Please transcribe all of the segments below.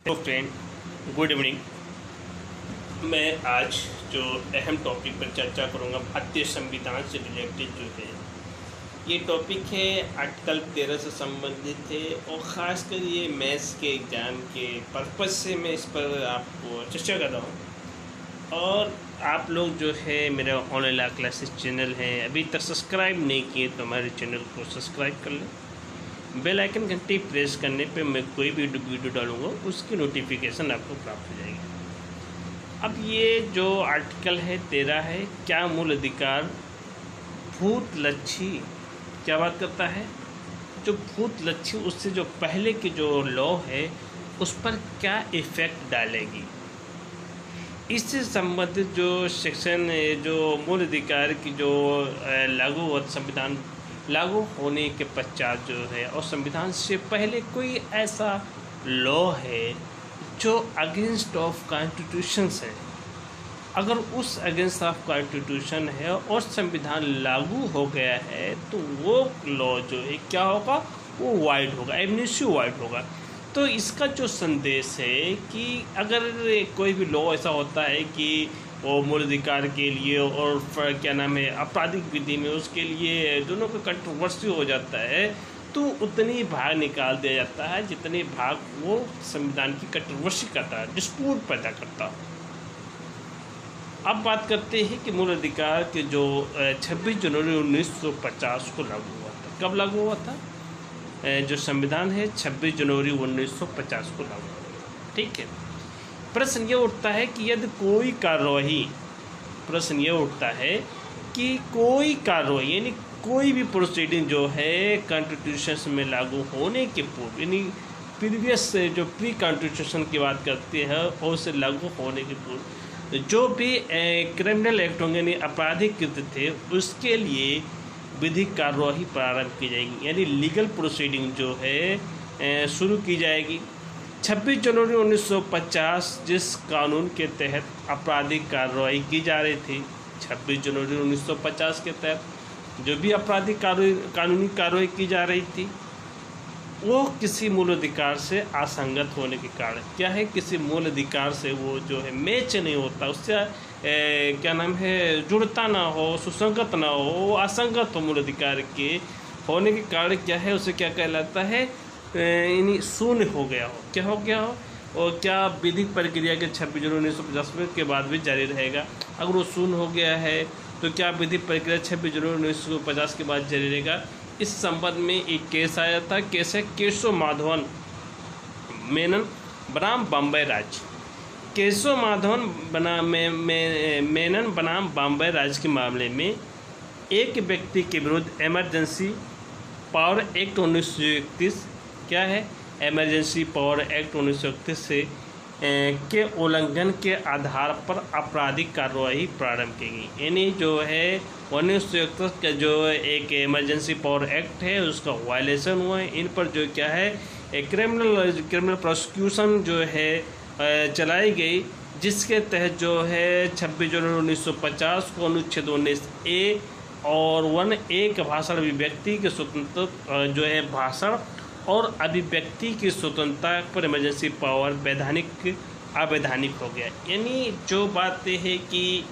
Hello friend, good evening. मैं आज जो अहम टॉपिक पर चर्चा करूंगा भारतीय संविधान से रिलेटेड जो है ये टॉपिक है आर्टिकल 13 से संबंधित है और ख़ासकर ये मैथ्स के एग्ज़ाम के पर्पज़ से मैं इस पर आपको चर्चा कर रहा हूँ। और आप लोग जो है मेरा ऑनलाइन क्लासेस चैनल है अभी तक सब्सक्राइब नहीं किए तो हमारे चैनल को सब्सक्राइब कर लें। बेल आइकन घंटी प्रेस करने पे मैं कोई भी वीडियो डालूंगा उसकी नोटिफिकेशन आपको प्राप्त हो जाएगी। अब ये जो आर्टिकल है 13 है, क्या मूल अधिकार भूत लक्ष्य क्या बात करता है, जो भूत लक्ष्य उससे जो पहले की जो लॉ है उस पर क्या इफ़ेक्ट डालेगी, इससे संबंधित जो सेक्शन जो मूल अधिकार की जो लागू संविधान लागू होने के पश्चात जो है और संविधान से पहले कोई ऐसा लॉ है जो अगेंस्ट ऑफ कॉन्स्टिट्यूशंस है। अगर उस अगेंस्ट ऑफ कॉन्स्टिट्यूशन है और संविधान लागू हो गया है तो वो लॉ जो है क्या होगा, वो वाइड होगा, एमनेस्टी वाइड होगा। तो इसका जो संदेश है कि अगर कोई भी लॉ ऐसा होता है कि वो मूल अधिकार के लिए और क्या नाम है आपराधिक विधि में उसके लिए दोनों का कंट्रोवर्सी हो जाता है तो उतनी भाग निकाल दिया जाता है जितने भाग वो संविधान की कंट्रोवर्सी करता है, डिस्प्यूट पैदा करता है। अब बात करते हैं कि मूल अधिकार के जो 26 जनवरी 1950 को लागू हुआ था। कब लागू हुआ था? जो संविधान है 26 जनवरी 1950 को लागू हुआ, ठीक है। प्रश्न ये उठता है कि यदि कोई कार्रवाई यानी कोई भी प्रोसीडिंग जो है कॉन्स्टिट्यूशन में लागू होने के पूर्व यानी प्रीवियस जो प्री कॉन्स्टिट्यूशन की बात करते हैं और उसे लागू होने के पूर्व जो भी क्रिमिनल एक्ट होंगे यानी आपराधिक कृत्य थे उसके लिए विधिक कार्रवाई प्रारंभ की जाएगी, यानी लीगल प्रोसीडिंग जो है शुरू की जाएगी। 26 जनवरी 1950 जिस कानून के तहत आपराधिक कार्रवाई की जा रही थी, 26 जनवरी 1950 के तहत जो भी आपराधिक कानूनी कार्रवाई की जा रही थी वो किसी मूल अधिकार से असंगत होने के कारण क्या है, किसी मूल अधिकार से वो जो है मैच नहीं होता, उससे क्या नाम है जुड़ता ना हो, सुसंगत ना हो, असंगत हो मूल अधिकार के होने के कारण क्या है उसे क्या कहलाता है, यानी शून्य हो गया हो, क्या हो गया हो, और क्या विधिक प्रक्रिया के 26 जनवरी 1950 के बाद भी जारी रहेगा। अगर वो शून्य हो गया है तो क्या विधिक प्रक्रिया 26 जनवरी 1950 के बाद जारी रहेगा। इस संबंध में एक केस आया था, केस है केशव माधवन मेनन बनाम बॉम्बे राज्य। केशव माधवन मेनन बनाम बॉम्बे राज्य के मामले में एक व्यक्ति के विरुद्ध इमरजेंसी पावर एक्ट 1931 क्या है, इमरजेंसी पावर एक्ट 1931 से के उल्लंघन के आधार पर आपराधिक कार्रवाई प्रारंभ की गई। यानी जो है 1931 का जो एक इमरजेंसी पावर एक्ट है उसका वायलेशन हुआ है, इन पर जो क्या है क्रिमिनल प्रोसिक्यूशन जो है चलाई गई, जिसके तहत जो है 26 जनवरी 1950 को अनुच्छेद 19A और 1A का भाषण अभिव्यक्ति की स्वतंत्रता जो है भाषण और अभिव्यक्ति की स्वतंत्रता पर इमरजेंसी पावर अवैधानिक हो गया। यानी जो बात है कि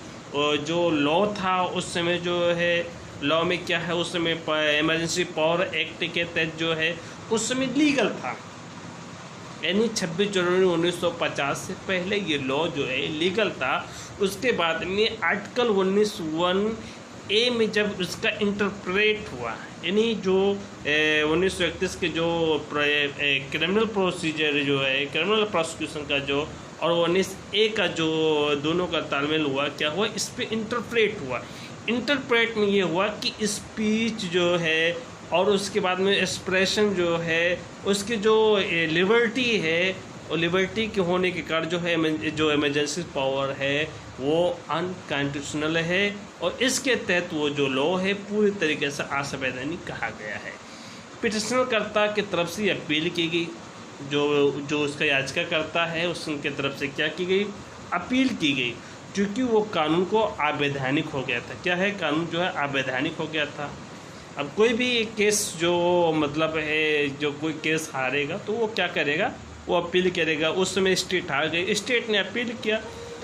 जो लॉ था उस समय जो है लॉ में क्या है, उस समय इमरजेंसी पावर एक्ट के तहत जो है उस समय लीगल था, यानी 26 जनवरी 1950 से पहले ये लॉ जो है लीगल था। उसके बाद में आर्टिकल 19(1)A में जब उसका इंटरप्रेट हुआ, यानी जो 1931 के जो क्रिमिनल प्रोसीजर जो है क्रिमिनल प्रोसिक्यूशन का जो और 19A का जो दोनों का तालमेल हुआ, क्या हुआ, इस पर इंटरप्रेट हुआ। इंटरप्रेट में ये हुआ कि स्पीच जो है और उसके बाद में एक्सप्रेशन जो है उसकी जो लिबर्टी है और लिबर्टी के होने के कारण जो है जो इमरजेंसी पावर है वो अनकॉन्स्टिट्यूशनल है और इसके तहत वो जो लॉ है पूरी तरीके से असंवैधानिक कहा गया है। पिटिशनरकर्ता की तरफ से अपील की गई, जो उसका याचिकाकर्ता है उसके तरफ से क्या की गई, अपील की गई, क्योंकि वो कानून को अवैधानिक हो गया था। क्या है, कानून जो है अवैधानिक हो गया था। अब कोई भी केस जो मतलब है जो कोई केस हारेगा तो वो क्या करेगा, वो अपील करेगा। उस समय स्टेट आ गई, स्टेट ने अपील किया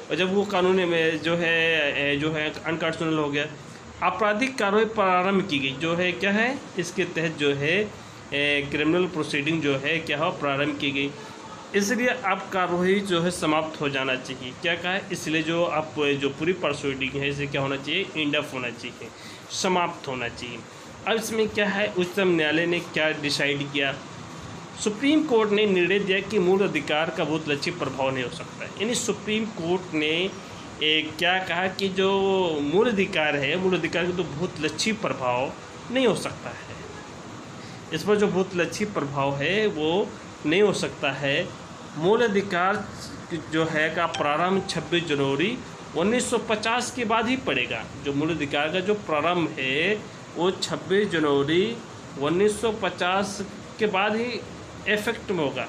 और जब वो कानून में जो है अनकॉन्स्टिट्यूशनल हो गया, आपराधिक कार्रवाई प्रारंभ की गई। जो है क्या है, इसके तहत जो है क्रिमिनल प्रोसीडिंग जो है क्या हो प्रारंभ की गई। इसलिए अब कार्रवाई जो है समाप्त हो जाना चाहिए। क्या कहा है, इसलिए जो अब जो पूरी प्रोसीडिंग है इसे क्या होना चाहिए, एंड ऑफ होना चाहिए, समाप्त होना चाहिए। अब इसमें क्या है, उच्चतम न्यायालय ने क्या डिसाइड किया, सुप्रीम कोर्ट ने निर्णय दिया कि मूल अधिकार का बहुत लक्षित प्रभाव नहीं हो सकता है। यानी सुप्रीम कोर्ट ने क्या कहा कि जो मूल अधिकार है, मूल अधिकार का तो बहुत लक्षित प्रभाव नहीं हो सकता है, इस पर जो बहुत लक्षित प्रभाव है वो नहीं हो सकता है। मूल अधिकार जो है का प्रारंभ 26 जनवरी 1950 के बाद ही पड़ेगा। जो मूल अधिकार का जो प्रारंभ है वो 26 जनवरी 1950 के बाद ही इफेक्ट में होगा।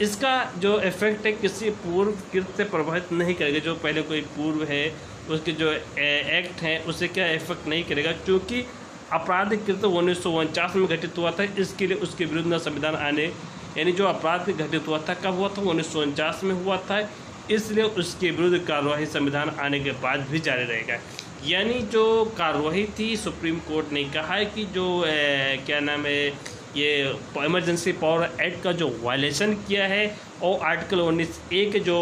इसका जो इफेक्ट है किसी पूर्व कृत्य से प्रभावित नहीं करेगा। जो पहले कोई पूर्व है उसके जो एक्ट हैं उसे क्या इफेक्ट नहीं करेगा, क्योंकि आपराधिक कृत्य 1949 में घटित हुआ था। इसके लिए उसके विरुद्ध न संविधान आने, यानी जो अपराध घटित हुआ था कब हुआ था, 1949 में हुआ था, इसलिए उसके विरुद्ध कार्यवाही संविधान आने के बाद भी जारी रहेगा। यानी जो कार्यवाही थी, सुप्रीम कोर्ट ने कहा है कि जो क्या नाम है, ये इमरजेंसी पावर एक्ट का जो वायलेशन किया है और आर्टिकल 19A के जो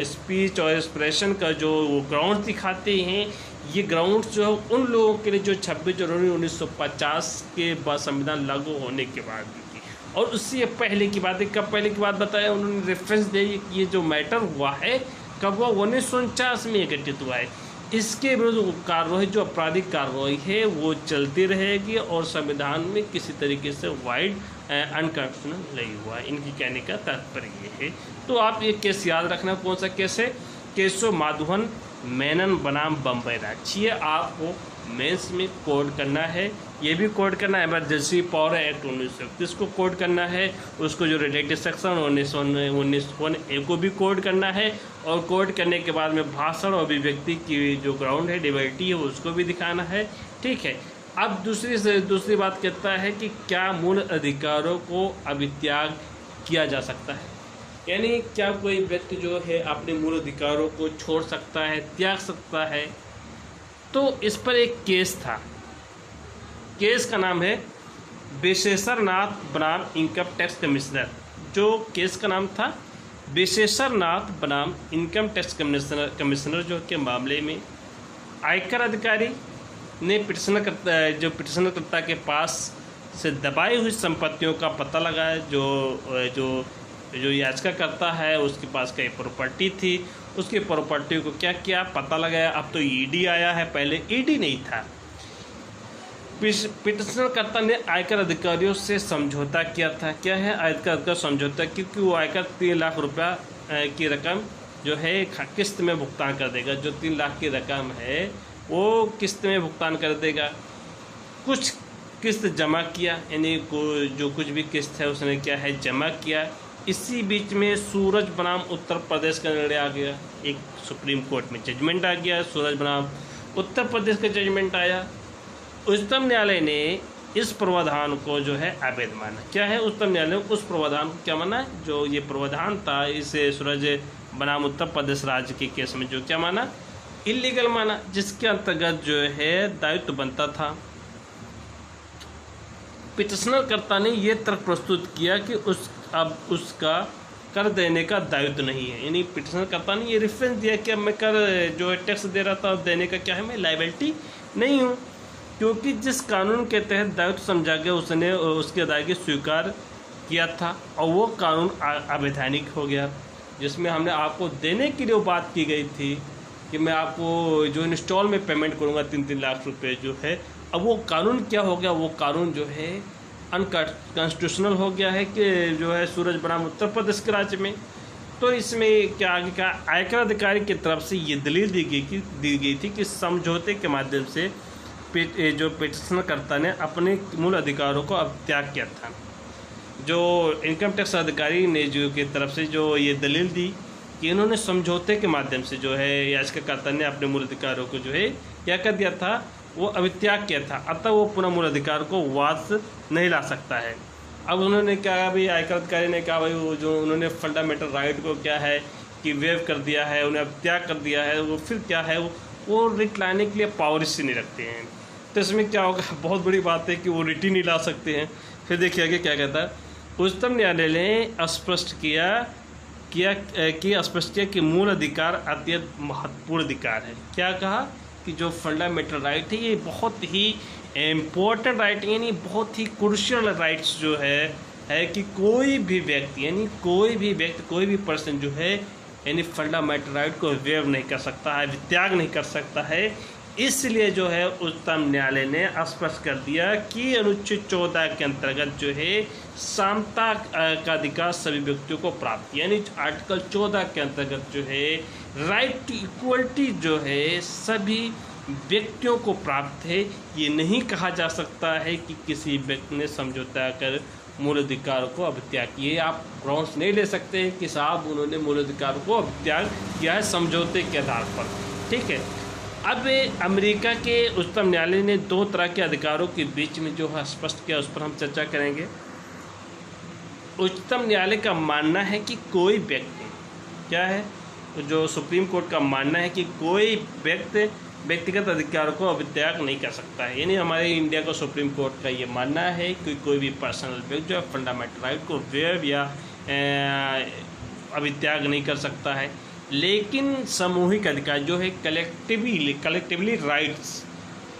स्पीच और एक्सप्रेशन का जो ग्राउंड दिखाते हैं, ये ग्राउंड जो है उन लोगों के लिए जो 26 जनवरी 1950 के बाद संविधान लागू होने के बाद थी। और उससे पहले की बात है, कब पहले की बात बताया उन्होंने, रेफरेंस दे ये जो मैटर हुआ है कब हुआ, 1949 में घटित हुआ है। इसके विरुद्ध कार्रवाई जो आपराधिक कार्रवाई है वो चलती रहेगी और संविधान में किसी तरीके से वाइड अनकॉन्स्टिट्यूशनल नहीं हुआ। इनकी कहने का तात्पर्य ये है। तो आप ये केस याद रखना, कौन सा केस है, केशव माधवन मेनन बनाम बम्बई राज्य। ये आपको मेंस में कोड करना है, ये भी कोड करना है। इमरजेंसी पावर एक्ट 1931 को कोड करना है, उसको जो रिलेटेड सेक्शन 19A को भी कोड करना है, और कोड करने के बाद में भाषण और अभिव्यक्ति की जो ग्राउंड है, डिबेटी है, उसको भी दिखाना है। ठीक है। अब दूसरी बात कहता है कि क्या मूल अधिकारों को अभित्याग किया जा सकता है, यानी क्या कोई व्यक्ति जो है अपने मूल अधिकारों को छोड़ सकता है, त्याग सकता है। तो इस पर एक केस था, केस का नाम है विशेषरनाथ बनाम इनकम टैक्स कमिश्नर। जो केस का नाम था विशेषरनाथ बनाम इनकम टैक्स कमिश्नर जो के मामले में आयकर अधिकारी ने पिटिशनरकर्ता के पास से दबाई हुई संपत्तियों का पता लगाया। जो याचिका करता है उसके पास कई प्रॉपर्टी थी, उसकी प्रॉपर्टी को क्या किया, पता लगाया। अब तो ईडी आया है, पहले ईडी नहीं था। पिटिशनरकर्ता ने आयकर अधिकारियों से समझौता किया था। क्या है आयकर अधिकारी समझौता, क्योंकि वो आयकर 3 लाख रुपया की रकम जो है किस्त में भुगतान कर देगा। जो 3 लाख की रकम है वो किस्त में भुगतान कर देगा। कुछ किस्त जमा किया, यानी जो कुछ भी किस्त है उसने क्या है जमा किया। इसी बीच में सूरज बनाम उत्तर प्रदेश का निर्णय आ गया, एक सुप्रीम कोर्ट में जजमेंट आ गया, सूरज बनाम उत्तर प्रदेश का जजमेंट आया। उच्चतम न्यायालय ने इस प्रावधान को जो है अवैध माना। क्या है, उच्चतम न्यायालय ने उस प्रावधान को क्या माना, जो ये प्रावधान था इसे सूरज बनाम उत्तर प्रदेश राज्य के केस में जो क्या माना, इलीगल माना, जिसके अंतर्गत जो है दायित्व बनता था। पिटिशनरकर्ता ने यह तर्क प्रस्तुत किया कि अब उसका कर देने का दायित्व नहीं है। यानी पिटिशनरकर्ता ने ये रेफरेंस दिया कि अब मैं कर जो है टैक्स दे रहा था, अब देने का क्या है, मैं लायबिलिटी नहीं हूँ, क्योंकि जिस कानून के तहत दायित्व समझा गया उसने उसकी अदायगी स्वीकार किया था और वो कानून अवैधानिक हो गया, जिसमें हमने आपको देने के लिए बात की गई थी कि मैं आपको जो इंस्टॉल में पेमेंट करूँगा 3-3 लाख रुपए जो है। अब वो कानून क्या हो गया, वो कानून जो है अनकॉन्स्टिट्यूशनल हो गया है कि जो है सूरज बनाम उत्तर प्रदेश के राज्य में। तो इसमें क्या आगे का आयकर अधिकारी की तरफ से ये दलील दी गई थी कि समझौते के माध्यम से जो पिटिशनरकर्ता ने अपने मूल अधिकारों को अब त्याग किया था। जो इनकम टैक्स अधिकारी ने जो की तरफ से जो ये दलील दी कि इन्होंने समझौते के माध्यम से जो है याचिकाकर्ता ने अपने मूल अधिकारों को जो है क्या कर दिया था, वो अभित्याग किया था, अतः वो पुनः मूल अधिकार को वापस नहीं ला सकता है। अब उन्होंने कहा भाई, आयकर अधिकारी ने कहा भाई वो जो उन्होंने फंडामेंटल राइट को क्या है कि वेव कर दिया है, उन्हें अब त्याग कर दिया है, वो फिर क्या है वो रिट लाने के लिए पावर इससे नहीं रखते हैं। तो इसमें क्या होगा, बहुत बड़ी बात है कि वो रिट ही नहीं ला सकते हैं। फिर देखिए आगे क्या कहता है, उच्चतम न्यायालय ने स्पष्ट किया कि मूल अधिकार अत्यंत महत्वपूर्ण अधिकार है। क्या कहा कि जो फंडामेंटल राइट है ये बहुत ही इम्पोर्टेंट राइट, यानी बहुत ही क्रूशियल राइट्स जो है कि कोई भी व्यक्ति यानी कोई भी पर्सन जो है यानी फंडामेंटल राइट को वेव नहीं कर सकता है, त्याग नहीं कर सकता है। इसलिए जो है उच्चतम न्यायालय ने स्पष्ट कर दिया कि अनुच्छेद 14 के अंतर्गत जो है समता का अधिकार सभी व्यक्तियों को प्राप्त, यानी आर्टिकल 14 के अंतर्गत जो है राइट टू इक्वलिटी जो है सभी व्यक्तियों को प्राप्त है। ये नहीं कहा जा सकता है कि किसी व्यक्ति ने समझौता कर मूल अधिकार को अभित्याग किए। आप ग्राउंड्स नहीं ले सकते कि साहब उन्होंने मूल अधिकार को अभित्याग किया है समझौते के आधार पर, ठीक है। अब अमेरिका के उच्चतम न्यायालय ने दो तरह के अधिकारों के बीच में जो है स्पष्ट किया, उस पर हम चर्चा करेंगे। उच्चतम न्यायालय का मानना है कि कोई व्यक्ति क्या है, जो सुप्रीम कोर्ट का मानना है कि कोई व्यक्तिगत अधिकारों को अभित्याग नहीं कर सकता है, यानी हमारे इंडिया का सुप्रीम कोर्ट का ये मानना है कि कोई भी पर्सनल व्यक्ति जो है फंडामेंटल राइट को वेव या अभित्याग नहीं कर सकता है। लेकिन सामूहिक अधिकार जो है कलेक्टिवली राइट्स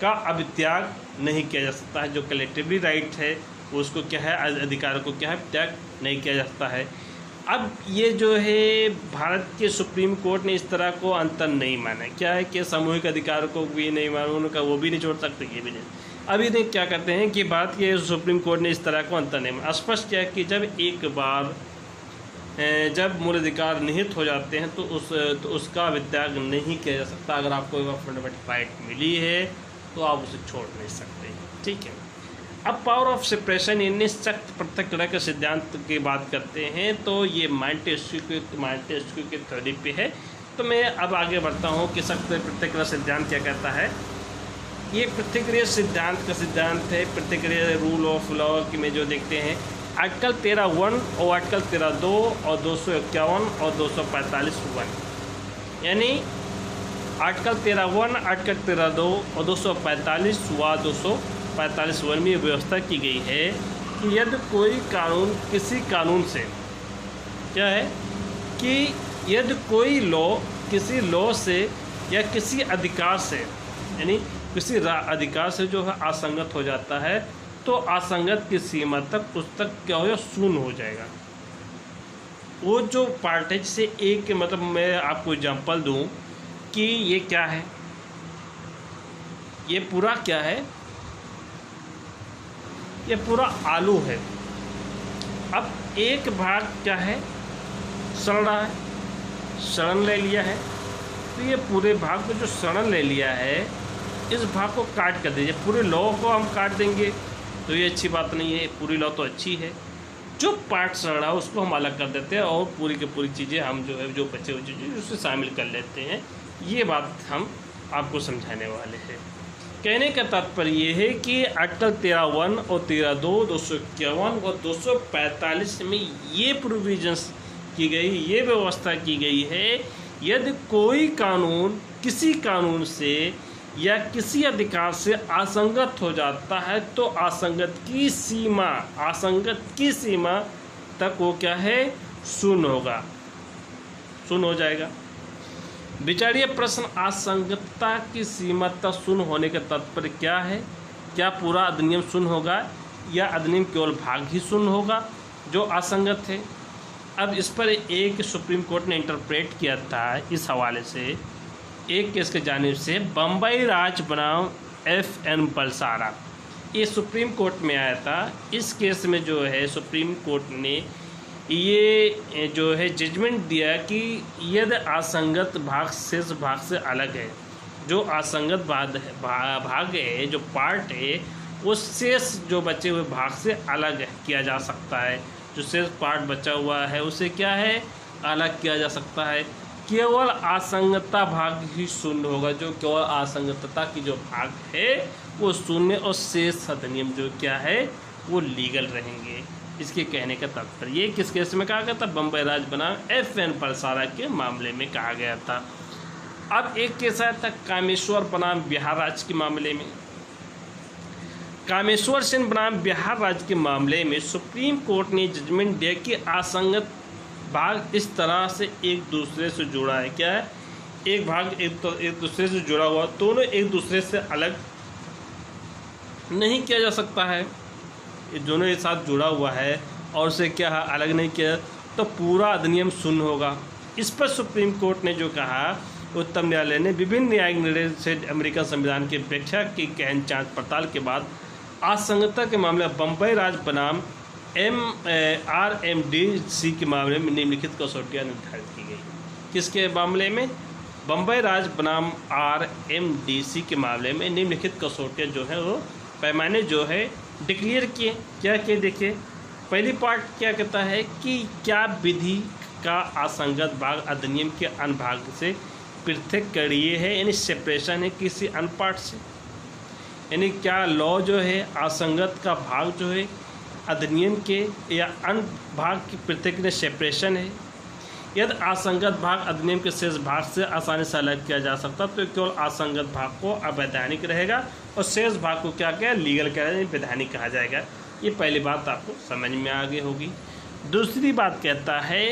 का अभित्याग नहीं किया जा सकता है। जो कलेक्टिवली राइट है उसको क्या है, अधिकार को क्या है, त्याग नहीं किया जा सकता है। अब ये जो है भारत के सुप्रीम कोर्ट ने इस तरह को अंतर नहीं माना। क्या है कि सामूहिक अधिकार को भी नहीं माना, उनका वो भी नहीं छोड़ सकते, ये भी नहीं। अब ये क्या कहते हैं कि भारत के सुप्रीम कोर्ट ने इस तरह को अंतर नहीं माना। स्पष्ट किया कि जब एक बार जब मूल अधिकार निहित हो जाते हैं तो उसका अभित्याग नहीं किया जा सकता। अगर आपको फंडामेंटल राइट मिली है तो आप उसे छोड़ नहीं सकते, ठीक है। अब पावर ऑफ सेपरेशन यानी सख्त पृथक्करण के सिद्धांत की बात करते हैं तो ये मॉन्टेस्क्यू के थ्योरी पे है। तो मैं अब आगे बढ़ता हूँ कि सख्त पृथक्करण सिद्धांत क्या कहता है। ये प्रतिक्रिया सिद्धांत का सिद्धांत है। प्रतिक्रिया रूल ऑफ लॉ की में जो देखते हैं आर्टिकल 13(1) और आर्टिकल 13(2) और 251 और 245(1), यानी आर्टिकल 13(1), आर्टिकल 13(2) और 245 व 245(1) में व्यवस्था की गई है कि यदि कोई कानून किसी कानून से क्या है कि यदि कोई लॉ किसी लॉ से या किसी अधिकार से यानी किसी अधिकार से जो है असंगत हो जाता है तो असंगत की सीमा तक उस तक क्या हो जाए, शून्य हो जाएगा। वो जो पार्टेज से एक मतलब मैं आपको एग्जांपल दूं कि ये क्या है, ये पूरा क्या है, ये पूरा आलू है। अब एक भाग क्या है, सड़ रहा है, सड़न ले लिया है, तो ये पूरे भाग को जो सड़न ले लिया है इस भाग को काट कर दीजिए। पूरे लॉ को हम काट देंगे तो ये अच्छी बात नहीं है, पूरी लॉ तो अच्छी है। जो पार्ट सड़ रहा है उसको हम अलग कर देते हैं और पूरी की पूरी चीज़ें हम जो है जो बचे हुए चीज़ें उससे शामिल कर लेते हैं। ये बात हम आपको समझाने वाले हैं। कहने का तात्पर्य ये है कि आर्टिकल 13(1) और 13(2), 251 और 245 में ये प्रोविजंस की गई, ये व्यवस्था की गई है यदि कोई कानून किसी कानून से या किसी अधिकार से असंगत हो जाता है तो असंगत की सीमा तक वो क्या है, शून्य होगा, शून्य हो जाएगा। विचारिए प्रश्न, असंगतता की सीमा तक शून्य होने का तात्पर्य क्या है? क्या पूरा अधिनियम शून्य होगा या अधिनियम केवल भाग ही शून्य होगा जो असंगत है? अब इस पर एक सुप्रीम कोर्ट ने इंटरप्रेट किया था इस हवाले से, एक केस के जानिब से बम्बई राज्य बनाम FN बलसारा, ये सुप्रीम कोर्ट में आया था। इस केस में जो है सुप्रीम कोर्ट ने ये जो है जजमेंट दिया कि यदि असंगत भाग शेष भाग से अलग है, जो असंगत भाग है, जो पार्ट है, वो शेष जो बचे हुए भाग से अलग किया जा सकता है। जो शेष पार्ट बचा हुआ है उसे क्या है, अलग किया जा सकता है। केवल असंगतता भाग ही शून्य होगा, जो केवल असंगतता की जो भाग है वो शून्य और शेष अधिनियम जो क्या है वो लीगल रहेंगे। इसके कहने का तात्पर्य ये किस केस में कहा गया था? बम्बई राज बनाम FN पलसारा के मामले में कहा गया था। अब एक केस आया था कामेश्वर बनाम बिहार राज्य के मामले में। कामेश्वर सेन बनाम बिहार राज्य के मामले में सुप्रीम कोर्ट ने जजमेंट दिया कि असंगत भाग इस तरह से एक दूसरे से जुड़ा है। क्या है? एक भाग एक दूसरे से जुड़ा हुआ, दोनों एक दूसरे से अलग नहीं किया जा सकता है। ये दोनों एक साथ जुड़ा हुआ है और उसे क्या है अलग नहीं किया तो पूरा अधिनियम शून्य होगा। इस पर सुप्रीम कोर्ट ने जो कहा, उच्चतम न्यायालय ने विभिन्न न्यायिक निर्णय से अमेरिकन संविधान की व्याख्या की गहन जांच पड़ताल के बाद असंगतता के मामले में बम्बई राज्य बनाम RMDC के मामले में निम्नलिखित कसौटियाँ निर्धारित की गई। किसके मामले में? बम्बई राज्य बनाम RMDC के मामले में निम्नलिखित कसौटियाँ जो है वो पैमाने जो है डिक्लेयर किए। क्या किए? देखिए, पहली पार्ट क्या कहता है कि क्या विधि का असंगत भाग अधिनियम के अन्य भाग से पृथक्करणीय है, यानी सेपरेशन है किसी अन्य पार्ट से। यानी क्या लॉ जो है असंगत का भाग जो है अधिनियम के या अन्य भाग की पृथक सेपरेशन है। यदि असंगत भाग अधिनियम के शेष भाग से आसानी से अलग किया जा सकता तो केवल असंगत भाग को अवैधानिक रहेगा और शेष भाग को क्या क्या लीगल कहा जाएगा, वैधानिक कहा जाएगा। ये पहली बात आपको समझ में आगे होगी। दूसरी बात कहता है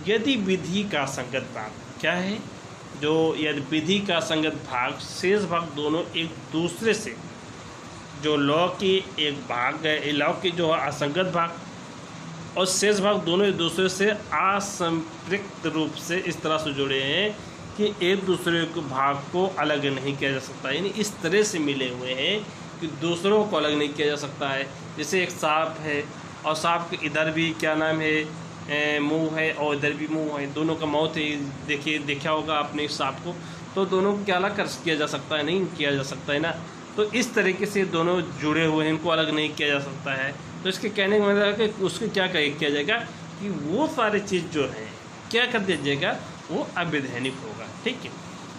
यदि विधि का संगत भाग क्या है, जो यदि विधि का संगत भाग शेष भाग दोनों एक दूसरे से, जो लॉ की एक भाग है, लॉ की जो असंगत भाग और शेष भाग दोनों एक दूसरे से असंपृक्त रूप से इस तरह से जुड़े हैं कि एक दूसरे के भाग को अलग नहीं किया जा सकता, यानी इस तरह से मिले हुए हैं कि दूसरों को अलग नहीं किया जा सकता है। जैसे एक सांप है और सांप के इधर भी क्या नाम है मुंह है और इधर भी मुंह है, दोनों का माउथ है। देखिए, देखा होगा आपने सांप को, तो दोनों को क्या अलग कर किया जा सकता है? नहीं किया जा सकता है ना। तो इस तरीके से दोनों जुड़े हुए हैं, इनको अलग नहीं किया जा सकता है। तो इसके कहने का मतलब है कि उसको क्या किया जाएगा कि वो सारी चीज़ जो है क्या कर दिया जाएगा, वो अवैधानिक होगा। ठीक है,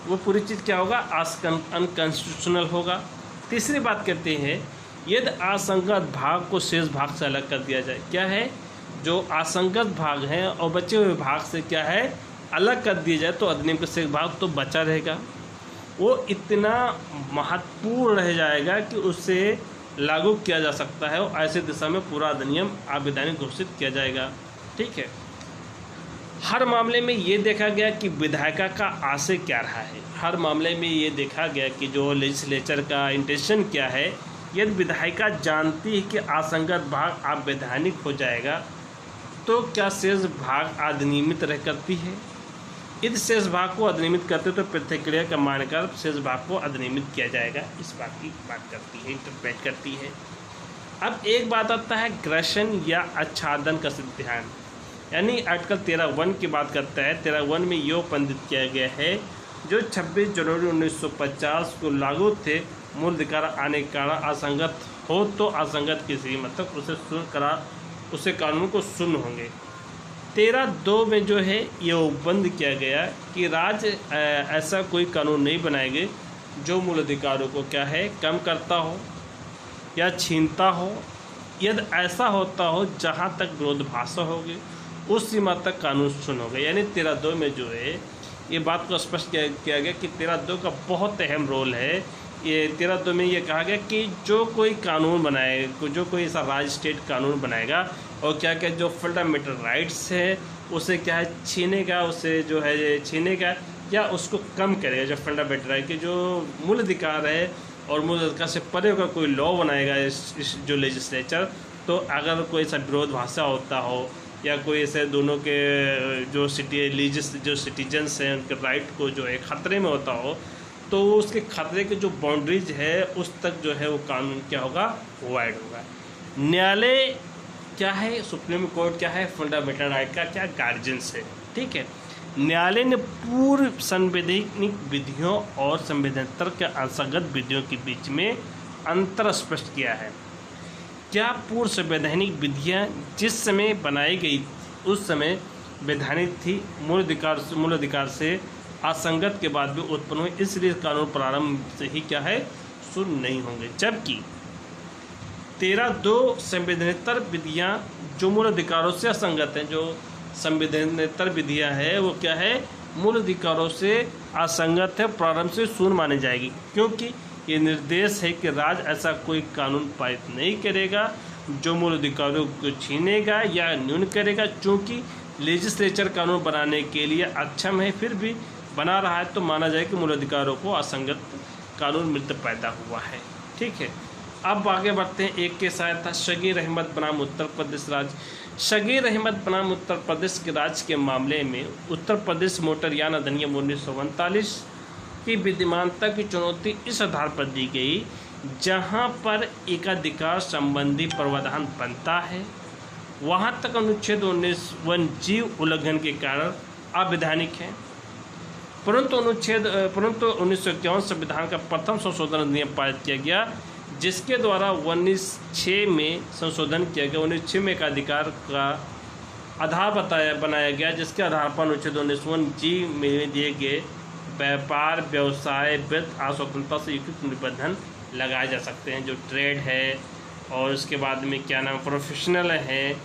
वो पूरी चीज़ क्या होगा, अनकॉन्स्टिट्यूशनल होगा। तीसरी बात कहते हैं यदि असंगत भाग को शेष भाग से अलग कर दिया जाए। क्या है? जो असंगत भाग हैं और बचे हुए भाग से क्या है अलग कर दिया जाए तो अधिनियम का शेष भाग तो बचा रहेगा, वो इतना महत्वपूर्ण रह जाएगा कि उससे लागू किया जा सकता है और ऐसे दिशा में पूरा अधिनियम अवैधानिक घोषित किया जाएगा। ठीक है, हर मामले में ये देखा गया कि विधायिका का आशय क्या रहा है। हर मामले में ये देखा गया कि जो लेजिस्लेचर का इंटेंशन क्या है। यदि विधायिका जानती है कि असंगत भाग अवैधानिक हो जाएगा तो क्या शेष भाग अधिनियमित रह करती है? यदि शेष भाग को अधिनियमित करते तो प्रतिक्रिया का मानकर शेष भाग को अधिनियमित किया जाएगा, इस बात की बात करती है, इंटरप्रेट करती है। अब एक बात आता है ग्रसन या आच्छादन का सिद्धांत, यानी आर्टिकल 13(1) की बात करता है। 13(1) में ये उपबंधित किया गया है जो 26 जनवरी 1950 को लागू थे, मूल अधिकार आने के कारण असंगत हो तो असंगत किसी मतलब उसे कानून को शून्य होंगे। 13(2) में जो है ये उपबंध किया गया कि राज्य ऐसा कोई कानून नहीं बनाएंगे जो मूल अधिकारों को क्या है कम करता हो या छीनता हो। यदि ऐसा होता हो जहाँ तक विरोधाभास होगी उस सीमा तक कानून शून्य हो गए। यानी 13(2) में जो है ये बात को स्पष्ट किया गया कि 13(2) का बहुत अहम रोल है। ये 13(2) में ये कहा गया कि जो कोई कानून बनाए, जो कोई ऐसा राज्य स्टेट कानून बनाएगा और क्या क्या जो फंडामेंटल राइट्स है उसे क्या है छीनेगा, उसे जो है छीनेगा या उसको कम करेगा। जो फंडामेंटल राइट के जो मूल अधिकार है और मूल अधिकार से परे होकर कोई लॉ बनाएगा इस जो लेजिस्लेचर, तो अगर कोई ऐसा विरोधाभास होता हो या कोई ऐसे दोनों के जो सिटीजन्स हैं उनके राइट को जो है खतरे में होता हो तो उसके खतरे के जो बाउंड्रीज है उस तक जो है वो कानून क्या होगा, वाइड होगा। न्यायालय क्या है, सुप्रीम कोर्ट क्या है, फंडामेंटल राइट का क्या गार्जियंस है। ठीक है, न्यायालय ने पूर्व संवैधानिक विधियों और संविधानेतर के असंगत विधियों के बीच में अंतर स्पष्ट किया है। क्या पूर्व संवैधानिक विधियाँ जिस समय बनाई गई उस समय वैधानिक थी, मूल अधिकार से असंगत के बाद भी उत्पन्न हुए, इसलिए कानून प्रारंभ से ही क्या है शून्य नहीं होंगे। जबकि 13(2) संवैधानिक विधियाँ जो मूल अधिकारों से असंगत हैं। जो संवैधानिक विधियाँ है वो क्या है, मूल अधिकारों से असंगत है, प्रारंभ से शून्य मानी जाएगी, क्योंकि ये निर्देश है कि राज्य ऐसा कोई कानून पारित नहीं करेगा जो मूल अधिकारों को छीनेगा या न्यून करेगा। चूँकि लेजिस्लेचर कानून बनाने के लिए अक्षम है, फिर भी बना रहा है, तो माना जाए कि मूल अधिकारों को असंगत कानून मिलकर पैदा हुआ है। ठीक है, अब आगे बढ़ते हैं। एक के साथ था शगीर अहमद बनाम उत्तर प्रदेश राज्य। शगीर अहमद बनाम उत्तर प्रदेश के राज्य के मामले में उत्तर प्रदेश मोटरयान अधिनियम 1939 की विद्यमानता की चुनौती इस आधार पर दी गई, जहां पर एकाधिकार संबंधी प्रावधान बनता है वहां तक अनुच्छेद 19(1) उल्लंघन के कारण अवैधानिक है, परंतु 1951 संविधान का प्रथम संशोधन अधिनियम पारित किया गया, जिसके द्वारा 1906 में संशोधन किया गया। 1906 में एकाधिकार का आधार बनाया गया, जिसके आधार पर अनुच्छेद 19(1) में दिए गए व्यापार, व्यवसाय, वित्त स्वतंत्रता से युक्त निबंधन लगाए जा सकते हैं। जो ट्रेड है और उसके बाद में क्या नाम प्रोफेशनल है,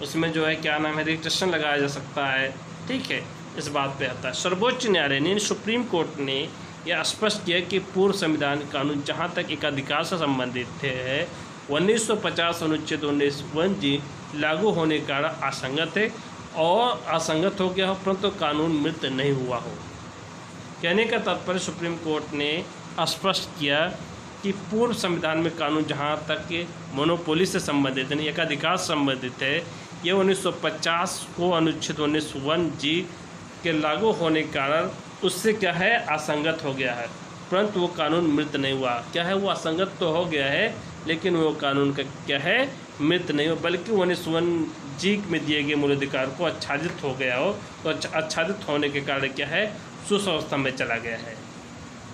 उसमें जो है क्या नाम है रजिस्ट्रेशन लगाया जा सकता है। ठीक है, इस बात पे आता है। सर्वोच्च न्यायालय ने, सुप्रीम कोर्ट ने यह स्पष्ट किया कि पूर्व संविधान कानून जहां तक एकाधिकार से संबंधित है 1950 अनुच्छेद 19(1) लागू होने के कारण असंगत है और असंगत हो गया हो, परंतु कानून मृत नहीं हुआ हो। कहने का तात्पर्य सुप्रीम कोर्ट ने स्पष्ट किया कि पूर्व संविधान में कानून जहां तक मोनोपोली से संबंधित यानी एकाधिकार से संबंधित है, ये 1950 को अनुच्छेद 19(1) के लागू होने के कारण उससे क्या है असंगत हो गया है, परंतु वो कानून मृत नहीं हुआ। क्या है, वो असंगत तो हो गया है, लेकिन वो कानून का क्या है मृत नहीं हो, बल्कि 19(1) में दिए गए मूल अधिकार को आच्छादित हो गया हो। तो आच्छादित होने के कारण क्या है सुव्यवस्था में चला गया है।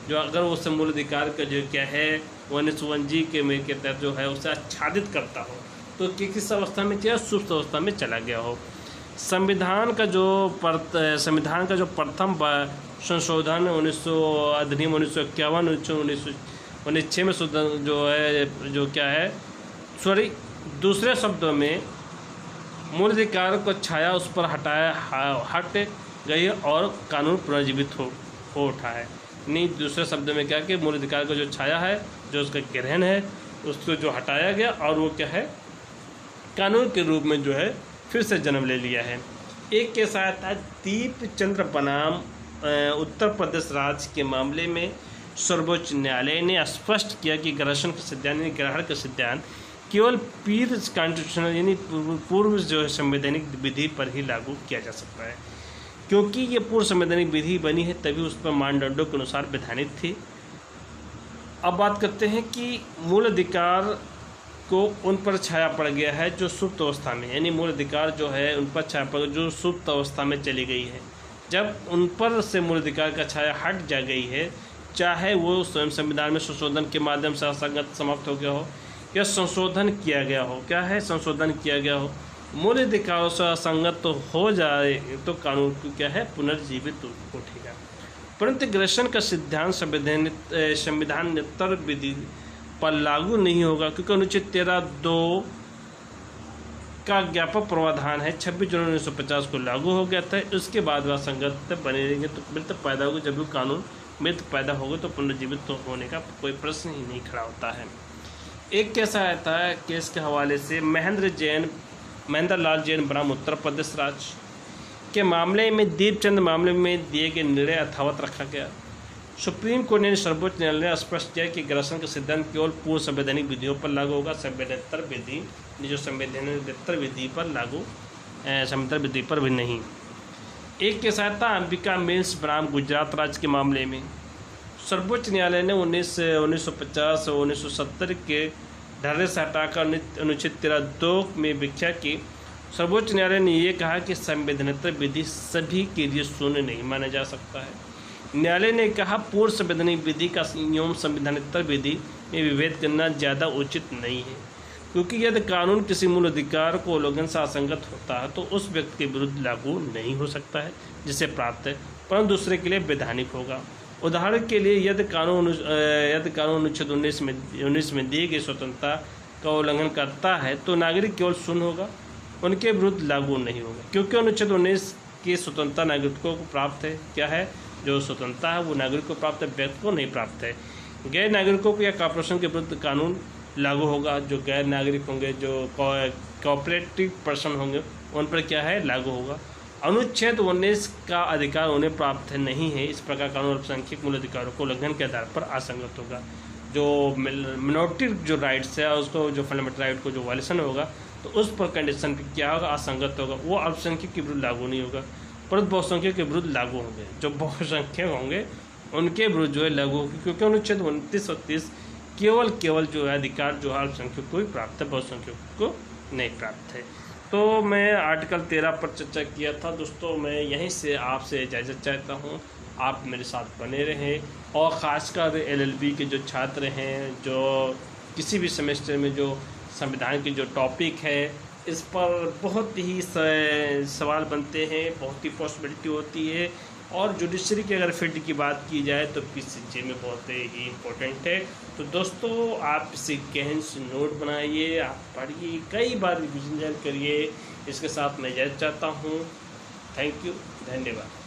जो अगर उस मूल अधिकार का जो क्या है 19(1) के तहत जो है उसे आच्छादित करता हो, तो किस अवस्था में क्या सुप्त अवस्था में चला गया हो। संविधान का जो प्रथम संशोधन अधिनियम 1951 1906 में जो है जो क्या है दूसरे शब्दों में मूल अधिकार को छाया उस पर हट गई और कानून पुनर्जीवित हो उठा है। नहीं, दूसरे शब्द में क्या कि मूल अधिकार का जो छाया है, जो उसका ग्रहण है, उसको जो हटाया गया और वो क्या है कानून के रूप में जो है फिर से जन्म ले लिया है। एक के साथ था दीपचंद्र बनाम उत्तर प्रदेश राज्य के मामले में सर्वोच्च न्यायालय ने स्पष्ट किया कि ग्रहण का सिद्धांत यानी ग्रहण का सिद्धांत केवल प्री कॉन्स्टिट्यूशनल यानी पूर्व जो है संवैधानिक विधि पर ही लागू किया जा सकता है, क्योंकि ये पूर्व संवैधानिक विधि बनी है तभी उस पर मानदंडों के अनुसार वैधानिक थी। अब बात करते हैं कि मूल अधिकार को उन पर छाया पड़ गया है जो सुप्त अवस्था में, यानी मूल अधिकार जो है उन पर छाया पड़ जो सुप्त अवस्था में चली गई है। जब उन पर से मूल अधिकार का छाया हट जा गई है, चाहे वो स्वयं संविधान में संशोधन के माध्यम से असंगत समाप्त हो गया हो या संशोधन किया गया हो, क्या है संशोधन किया गया हो, मूल अधिकारों से असंगत तो हो जाए तो कानून को क्या है पुनर्जीवित उठेगा। परंतु ग्रहण का सिद्धांत संविधानेतर विधि पर लागू नहीं होगा, क्योंकि अनुच्छेद 13(2) का ज्ञापक प्रावधान है 26 जनवरी 1950 को लागू हो गया था। उसके बाद वह संगत बने रहेंगे तो मृत पैदा होगा। जब भी कानून मृत पैदा होगा तो पुनर्जीवित तो होने का कोई प्रश्न ही नहीं खड़ा होता है। एक कैसा आता है केस के हवाले से महेंद्र लाल जैन बनाम उत्तर प्रदेश राज्य के मामले में दीपचंद मामले में दिए गए निर्णय यथावत रखा गया। सुप्रीम कोर्ट ने सर्वोच्च न्यायालय ने स्पष्ट किया कि ग्रहण का सिद्धांत केवल पूर्व संवैधानिक विधियों पर लागू होगा, संवैधानिक विधि जो संवैधानिक विधि पर लागू संवैधानिक विधि पर भी नहीं। एक के साथ था अंबिका मिल्स बनाम गुजरात राज्य के मामले में सर्वोच्च न्यायालय ने 1950 और 1970 के ढर्रे से हटाकर अनुच्छेद 13(2) में व्याख्या की। सर्वोच्च न्यायालय ने यह कहा कि संवैधानिक विधि सभी के लिए शून्य नहीं माना जा सकता है। न्यायालय ने कहा पूर्व संवैधानिक विधि का एवं संवैधानिक विधि में विभेद करना ज़्यादा उचित नहीं है, क्योंकि यदि कानून किसी मूल अधिकार को उल्लंघन से असंगत होता है तो उस व्यक्ति के विरुद्ध लागू नहीं हो सकता है जिसे प्राप्त है, परंतु दूसरे के लिए वैधानिक होगा। उदाहरण के लिए यदि कानून अनुच्छेद 19 में दी गई स्वतंत्रता का उल्लंघन करता है तो नागरिक केवल शून्य होगा, उनके विरुद्ध लागू नहीं होगा, क्योंकि अनुच्छेद 19 की स्वतंत्रता नागरिकों को प्राप्त है। क्या है? जो स्वतंत्रता है वो नागरिक को प्राप्त है, व्यक्ति को नहीं प्राप्त है। गैर नागरिकों को या कॉर्पोरेशन के विरुद्ध कानून लागू होगा। जो गैर नागरिक होंगे, जो कोऑपरेटिव पर्सन होंगे, उन पर क्या है? लागू होगा। अनुच्छेद 19 का अधिकार उन्हें प्राप्त नहीं है, इस प्रकार कानून अल्पसंख्यक मूल अधिकारों को उल्लंघन के आधार पर असंगत होगा। जो मिनोरिटी जो राइट्स है उसको, जो फंडामेंटल राइट को जो वायलेशन होगा तो उस पर कंडीशन पे क्या होगा? असंगत होगा। वो अल्पसंख्यक के विरुद्ध लागू नहीं होगा, परंतु बहुसंख्यक के विरुद्ध लागू होंगे। जो बहुसंख्यक होंगे उनके विरुद्ध जो है लागू होगी, क्योंकि अनुच्छेद 29 और 30 केवल जो है अधिकार जो है अल्पसंख्यक को ही प्राप्त है, बहुसंख्यक को नहीं प्राप्त है। तो मैं आर्टिकल 13 पर चर्चा किया था दोस्तों। मैं यहीं से आपसे इजाज़त चाहता हूँ, आप मेरे साथ बने रहें। और ख़ासकर LLB के जो छात्र हैं, जो किसी भी सेमेस्टर में जो संविधान की जो टॉपिक है इस पर बहुत ही सवाल बनते हैं, बहुत ही पॉसिबिलिटी होती है। और जुडिशरी की अगर फील्ड की बात की जाए तो PCG में बहुत ही इम्पोर्टेंट है। तो दोस्तों आप इसे गहन से नोट बनाइए, आप पढ़िए, कई बार रिविजन करिए। इसके साथ मैं इजाज़त चाहता हूँ। थैंक यू, धन्यवाद।